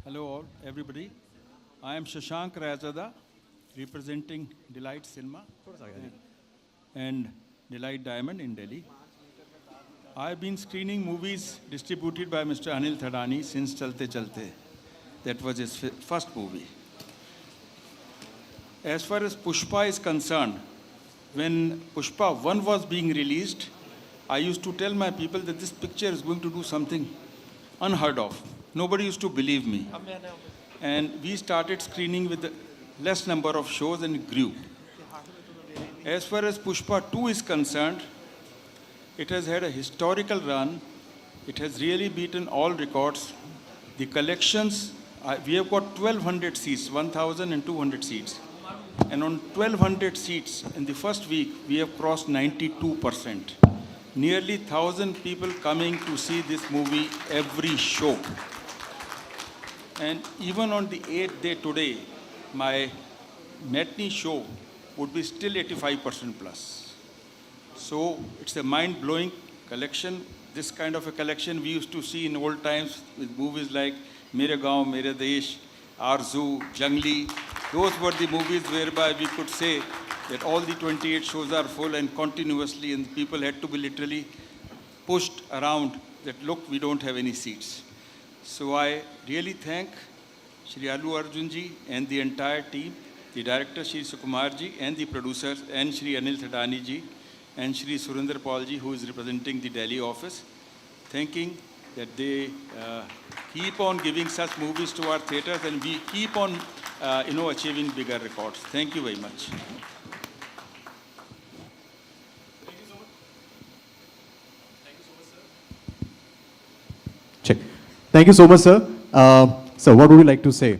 Hello all, everybody. I am Shashank Rayazada, representing Delight Cinema and Delight Diamond in Delhi. I have been screening movies distributed by Mr. Anil Thadani since Chalte Chalte. That was his first movie. As far as Pushpa is concerned, when Pushpa 1 was being released, I used to tell my people that this picture is going to do something unheard of. Nobody used to believe me. And we started screening with less number of shows and it grew. As far as Pushpa 2 is concerned, it has had a historical run. It has really beaten all records. The collections, we have got 1,200 seats, 1,200 seats. And on 1,200 seats, in the first week, we have crossed 92%. Nearly 1,000 people coming to see this movie every show. And even on the 8th day today, my matinee show would be still 85% plus. So it's a mind-blowing collection. This kind of a collection we used to see in old times with movies like Mere Gaon, Mere Desh, Arzu, Jangli. Those were the movies whereby we could say that all the 28 shows are full and continuously, and people had to be literally pushed around that, look, we don't have any seats. So I really thank Shri Allu Arjun ji and the entire team, the director Shri Sukumar ji and the producers and Shri Anil Thadani ji and Shri Surinder Paul ji, who is representing the Delhi office, thanking that they keep on giving such movies to our theaters and we keep on achieving bigger records. Thank you very much. Check. Thank you so much, sir. Sir, what would you like to say?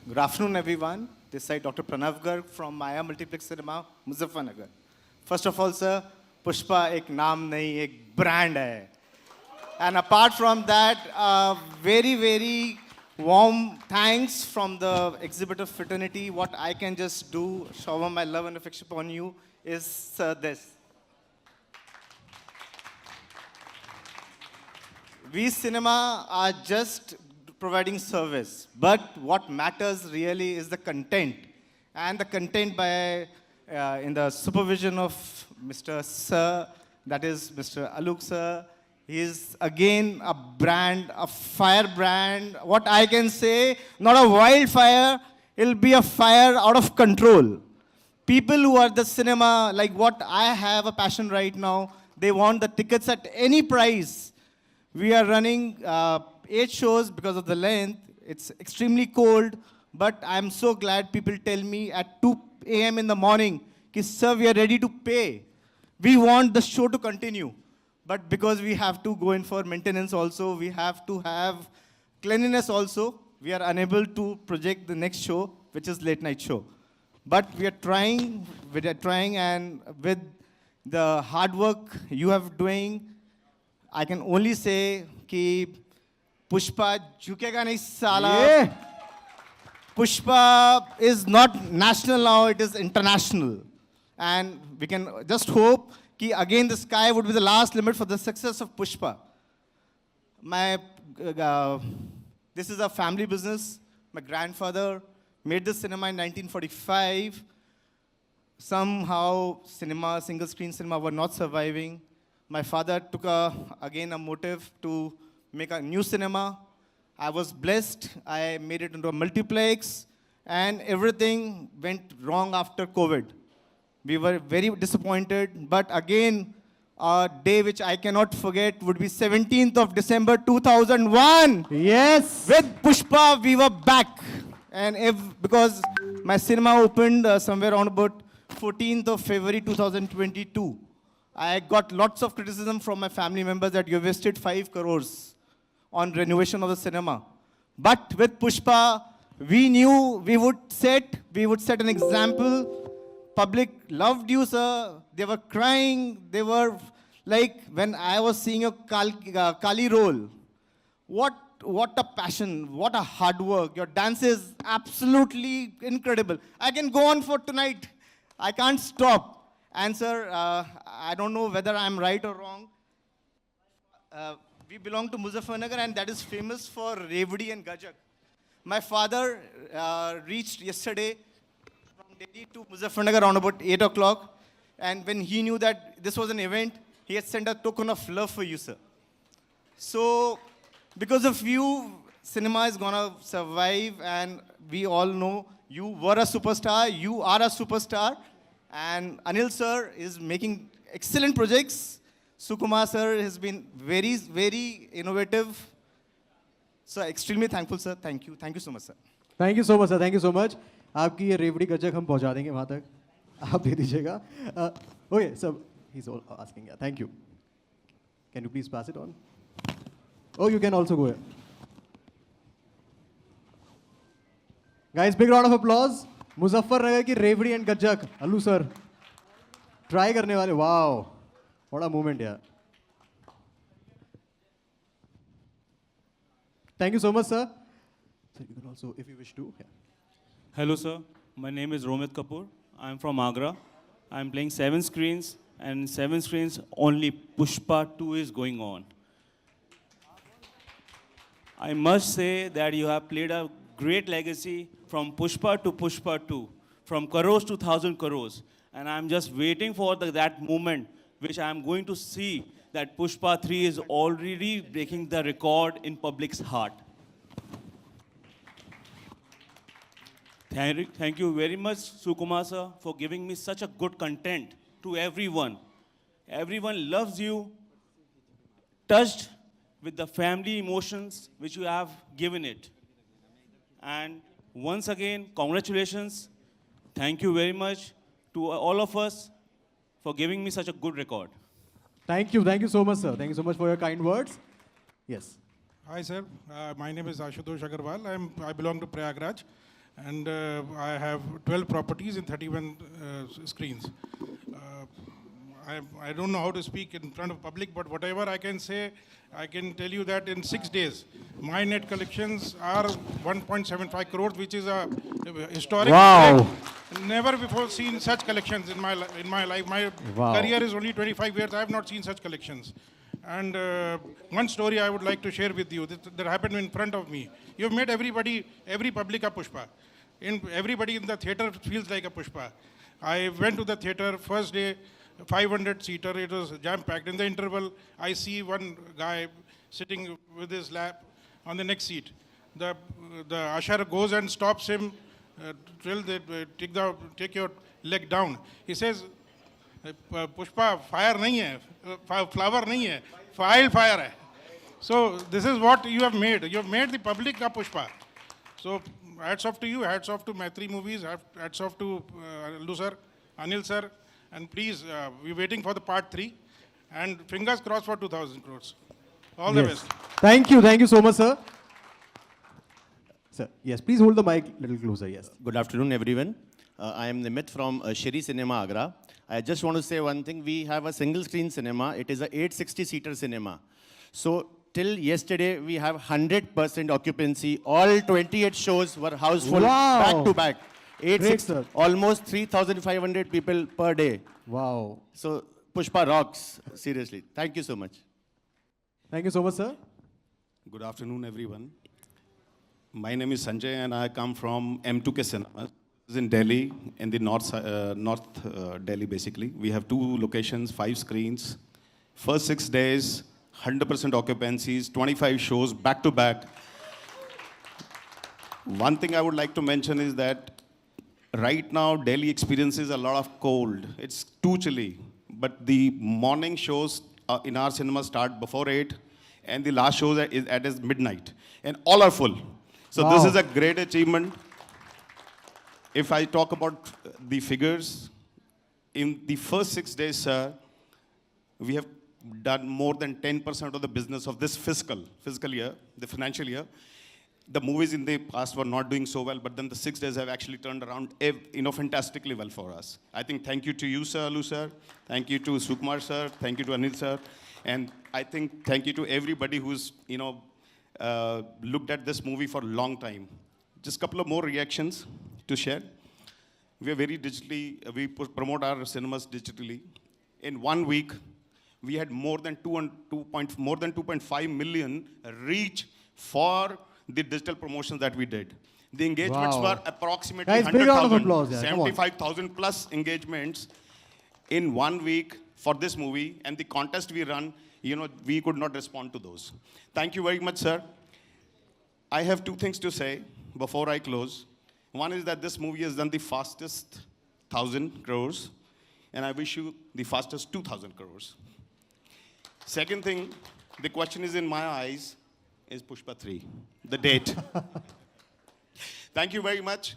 Good afternoon, everyone. This side Dr. Pranav Garg from Maya Multiplex Cinema, Muzaffarnagar. First of all, sir, Pushpa एक नाम नहीं, एक brand है. And apart from that, very warm thanks from the exhibitor fraternity. What I can just do, shower my love and affection upon you, is this. We cinema are just providing service, but what matters really is the content. And the content by, in the supervision of Mr. Sir, that is Mr. Aluk Sir. He is again a brand, a fire brand. What I can say, not a wildfire, it'll be a fire out of control. People who are the cinema, like what I have a passion right now, they want the tickets at any price. We are running 8 shows because of the length. It's extremely cold, but I'm so glad people tell me at 2 a.m. in the morning, sir, we are ready to pay. We want the show to continue. But because we have to go in for maintenance also, we have to have cleanliness also, we are unable to project the next show, which is late night show. But we are trying, and with the hard work you have doing, I can only say कि Pushpa झुकेगा नहीं साला. Pushpa is not national now, it is international. And we can just hope कि again the sky would be the last limit for the success of Pushpa. This is a family business. My grandfather made this cinema in 1945. Somehow single screen cinema were not surviving. My father took again a motive to make a new cinema. I was blessed. I made it into a multiplex, and everything went wrong after COVID. We were very disappointed, but again, a day which I cannot forget would be 17th of December 2001. Yes! With Pushpa, we were back. And because my cinema opened somewhere around about 14th of February 2022. I got lots of criticism from my family members that you wasted 5 crores on renovation of the cinema. But with Pushpa, we knew we would set an example. Public loved you, sir. They were crying. They were like, when I was seeing a Kali role, what a passion, what a hard work. Your dance is absolutely incredible. I can go on for tonight. I can't stop. And sir, I don't know whether I'm right or wrong. We belong to Muzaffarnagar, and that is famous for Revdi and Gajak. My father reached yesterday from Delhi to Muzaffarnagar around about 8 o'clock. And when he knew that this was an event, he had sent a token of love for you, sir. So, because of you, cinema is gonna survive, and we all know you were a superstar, you are a superstar, and Anil sir is making excellent projects. Sukumar sir has been very, very innovative. So, extremely thankful, sir. Thank you. Thank you so much, sir. Thank you so much sir, thank you so much. आपकी ये रेवड़ी गज्जक हम पहुंचा देंगे वहाँ तक, आप दे दीजिएगा. Okay sir, he is asking. Thank you. Can you please pass it on? Oh, you can also go here. Guys, big round of applause. Muzaffarnagar की रेवड़ी एंड गज्जक, अल्लू सर ट्राई करने वाले. वाओ, what a moment यार. Thank you so much, sir. So you can also, if you wish to. Yeah. Hello, sir. My name is Romit Kapoor. I'm from Agra. I'm playing 7 screens, and 7 screens only Pushpa 2 is going on. I must say that you have played a great legacy from Pushpa to Pushpa 2, from crores to 1,000 crores. And I'm just waiting for that moment which I'm going to see that Pushpa 3 is already breaking the record in public's heart. Thank you very much, Sukumar sir, for giving me such a good content to everyone. Everyone loves you, touched with the family emotions which you have given it. And once again, congratulations. Thank you very much to all of us for giving me such a good record. Thank you so much, sir. Thank you so much for your kind words. Yes. Hi, sir. My name is Ashutosh Agarwal. I belong to Prayagraj, and I have 12 properties in 31 screens. I don't know how to speak in front of public, but whatever I can say, I can tell you that in 6 days, my net collections are 1.75 crores, which is a historic. Wow. record. Never before seen such collections in my life. My Wow. career is only 25 years. I have not seen such collections. And one story I would like to share with you that happened in front of me. You've made every public a Pushpa. Everybody in the theater feels like a Pushpa. I went to the theater first day, 500-seater. It was jam-packed. In the interval, I see one guy sitting with his lap on the next seat. The usher goes and stops him till they take your leg down. He says, Pushpa, fire nahi hai, flower nahi hai, fire hai. So this is what you have made. You have made the public a Pushpa. So hats off to you, hats off to Maitri Movies, hats off to Allu sir, Anil sir. And please, we're waiting for the part 3. And fingers crossed for 2,000 crores. All the best. Thank you so much, sir. Sir, yes, please hold the mic a little closer, yes. Good afternoon, everyone. I am Nimit from Shri Cinema Agra. I just want to say one thing. We have a single screen cinema. It is a 860-seater cinema. So till yesterday, we have 100% occupancy. All 28 shows were houseful, Wow. back to back. Great, sir. Almost 3,500 people per day. Wow. So Pushpa rocks, seriously. Thank you so much. Thank you so much, sir. Good afternoon, everyone. My name is Sanjay, and I come from M2K Cinema. It's in Delhi, in the north Delhi, basically. We have 2 locations, 5 screens. First 6 days, 100% occupancies, 25 shows back to back. One thing I would like to mention is that right now, Delhi experiences a lot of cold. It's too chilly. But the morning shows in our cinema start before 8, and the last shows is at midnight. And all are full. So Wow. this is a great achievement. If I talk about the figures, in the first 6 days, sir, we have done more than 10% of the business of this fiscal year, the financial year. The movies in the past were not doing so well, but then the 6 days have actually turned around, fantastically well for us. I think thank you to you, sir, Allu sir. Thank you to Sukumar sir. Thank you to Anil sir. And I think thank you to everybody who's, looked at this movie for a long time. Just a couple of more reactions to share. We are very we promote our cinemas digitally. In 1 week, we had more than 2.5 million reach for the digital promotions that we did. The engagements Wow. were approximately Guys, big round of 100,000, applause, yeah, come on. 75,000 plus engagements in 1 week for this movie, and the contest we run, you know, we could not respond to those. Thank you very much, sir. I have two things to say before I close. One is that this movie has done the fastest 1,000 crores, and I wish you the fastest 2,000 crores. Second thing, the question is in my eyes, is Pushpa 3, the date. Thank you very much.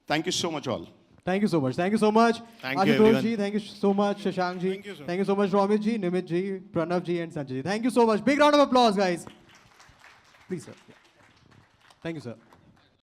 Thank you so much all. Thank you so much. Thank you so much. Thank you, Ashutosh everyone. ji, thank you so much. Shashank ji. Thank you, sir. Thank you so much, Romit ji, Nimit ji, Pranav ji, and Sanjay ji. Thank you so much. Big round of applause, guys. Please, sir. Yeah. Thank you, sir.